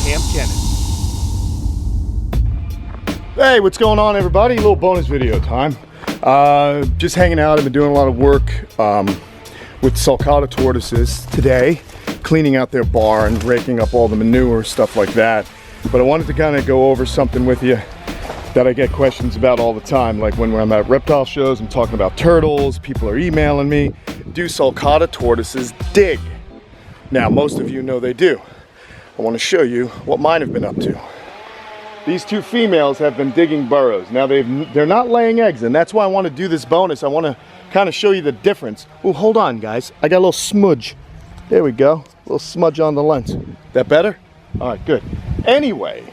Kamp Kenan. Hey, what's going on, everybody? A little bonus video time. Just hanging out. I've been doing a lot of work with Sulcata tortoises today, cleaning out their barn, raking up all the manure, stuff like that. But I wanted to kind of go over something with you that I get questions about all the time. Like when I'm at reptile shows, I'm talking about turtles, people are emailing me, do Sulcata tortoises dig? Now, most of you know they do. I want to show you what mine have been up to. These two females have been digging burrows. Now they're not laying eggs, and that's why I want to do this bonus. I want to kind of show you the difference. Oh, hold on, guys. I got a little smudge. There we go. A little smudge on the lens. That better? All right, good. Anyway,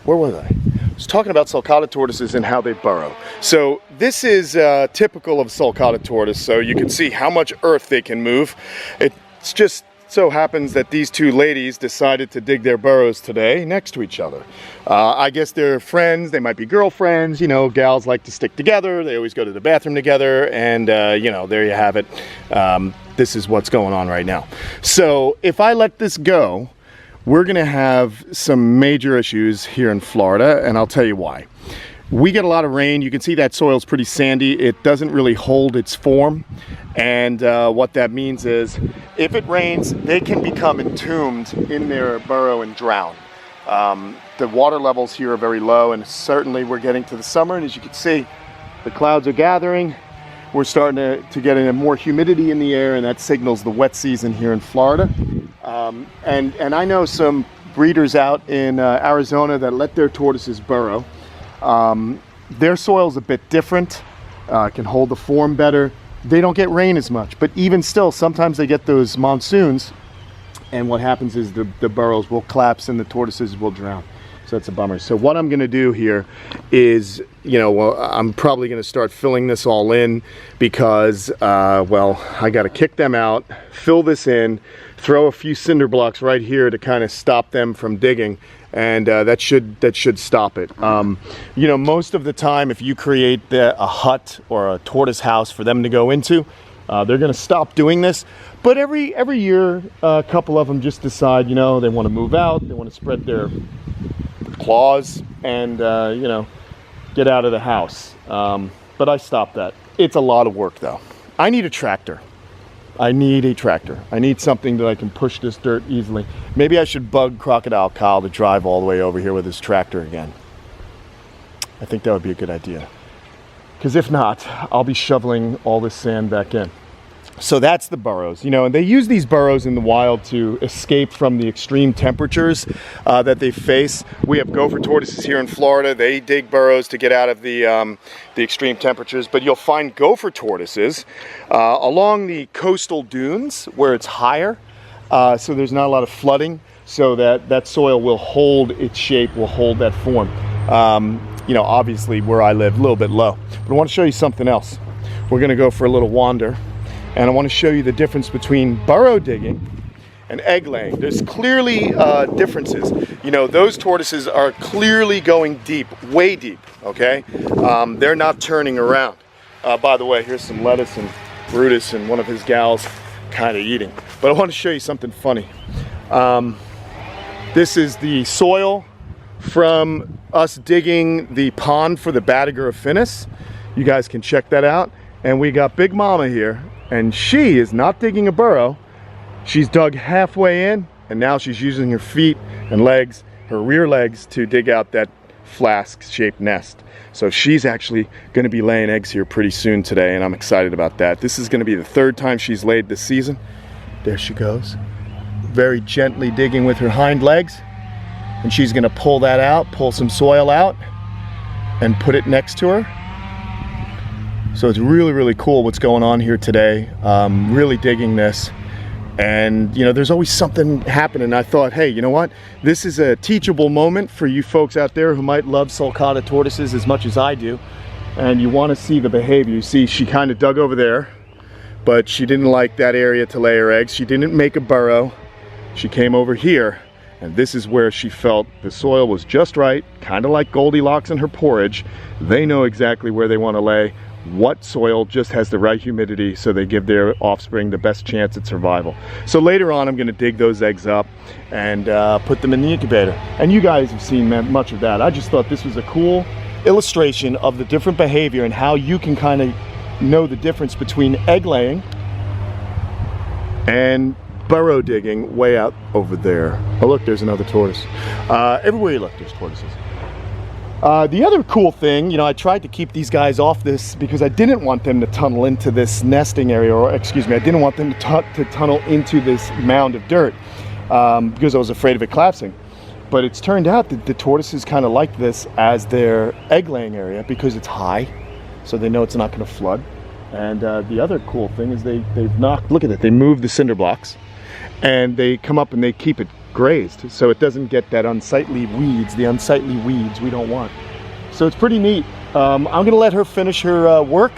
where was I? I was talking about Sulcata tortoises and how they burrow. So this is typical of Sulcata tortoise. So you can see how much earth they can move. It's just so happens that these two ladies decided to dig their burrows today next to each other. I guess they're friends, they might be girlfriends, you know, gals like to stick together, they always go to the bathroom together, and you know, there you have it. This is what's going on right now. So if I let this go, we're gonna have some major issues here in Florida, and I'll tell you why. We get a lot of rain. You can see that soil's pretty sandy. It doesn't really hold its form. And what that means is if it rains, they can become entombed in their burrow and drown. The water levels here are very low, and certainly we're getting to the summer. And as you can see, the clouds are gathering. We're starting to get more humidity in the air, and that signals the wet season here in Florida. And I know some breeders out in Arizona that let their tortoises burrow. Their soil's a bit different, can hold the form better. They don't get rain as much, but even still, sometimes they get those monsoons, and what happens is the burrows will collapse and the tortoises will drown. So that's a bummer. So what I'm gonna do here is, you know, well, I'm probably gonna start filling this all in because, well, I gotta kick them out, fill this in, throw a few cinder blocks right here to kind of stop them from digging, and that should stop it. You know, most of the time, if you create a hut or a tortoise house for them to go into, they're gonna stop doing this. But every year, a couple of them just decide, you know, they wanna move out, they wanna spread their claws and, you know, get out of the house. But I stopped that. It's a lot of work though. I need a tractor. I need a tractor. I need something that I can push this dirt easily. Maybe I should bug Crocodile Kyle to drive all the way over here with his tractor again. I think that would be a good idea. Because if not, I'll be shoveling all this sand back in. So that's the burrows, you know, and they use these burrows in the wild to escape from the extreme temperatures that they face. We have gopher tortoises here in Florida. They dig burrows to get out of the extreme temperatures, but you'll find gopher tortoises along the coastal dunes where it's higher, so there's not a lot of flooding, so that soil will hold its shape, will hold that form. You know, obviously where I live, a little bit low. But I want to show you something else. We're gonna go for a little wander. And I want to show you the difference between burrow digging and egg laying. There's clearly differences. You know, those tortoises are clearly going deep, way deep, okay? They're not turning around. By the way, here's some lettuce and Brutus and one of his gals kind of eating. But I want to show you something funny. This is the soil from us digging the pond for the Batagur affinis. You guys can check that out. And we got Big Mama here. And she is not digging a burrow. She's dug halfway in, and now she's using her feet and legs, her rear legs, to dig out that flask-shaped nest. So she's actually gonna be laying eggs here pretty soon today, and I'm excited about that. This is gonna be the third time she's laid this season. There she goes. Very gently digging with her hind legs. And she's gonna pull that out, pull some soil out, and put it next to her. So it's really, really cool what's going on here today. Really digging this. And, you know, there's always something happening. I thought, hey, you know what? This is a teachable moment for you folks out there who might love Sulcata tortoises as much as I do. And you want to see the behavior. You see, she kind of dug over there, but she didn't like that area to lay her eggs. She didn't make a burrow. She came over here, and this is where she felt the soil was just right, kind of like Goldilocks and her porridge. They know exactly where they want to lay. what soil just has the right humidity so they give their offspring the best chance at survival. So later on I'm going to dig those eggs up and put them in the incubator. And you guys have seen much of that. I just thought this was a cool illustration of the different behavior and how you can kind of know the difference between egg laying and burrow digging way out over there. Oh look, there's another tortoise. Everywhere you look there's tortoises. The other cool thing, you know, I tried to keep these guys off this because I didn't want them to tunnel into this nesting area, or excuse me, I didn't want them to tunnel into this mound of dirt because I was afraid of it collapsing. But it's turned out that the tortoises kind of like this as their egg laying area because it's high, so they know it's not going to flood. And the other cool thing is they've knocked, look at it, they moved the cinder blocks and they come up and they keep it grazed so it doesn't get that unsightly weeds, the unsightly weeds we don't want. So it's pretty neat. I'm gonna let her finish her work.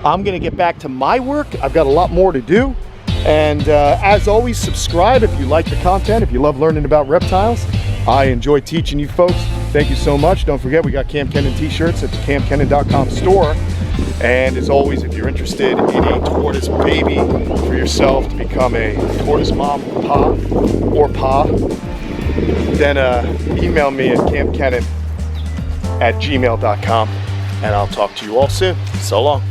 I'm gonna get back to my work. I've got a lot more to do. And as always, subscribe if you like the content, if you love learning about reptiles. I enjoy teaching you folks. Thank you so much. Don't forget, we got Kamp Kenan t-shirts at the kampkenan.com store. And as always, if you're interested in a tortoise baby for yourself to become a tortoise mom, pa, then email me at kampkenan@gmail.com, and I'll talk to you all soon. So long.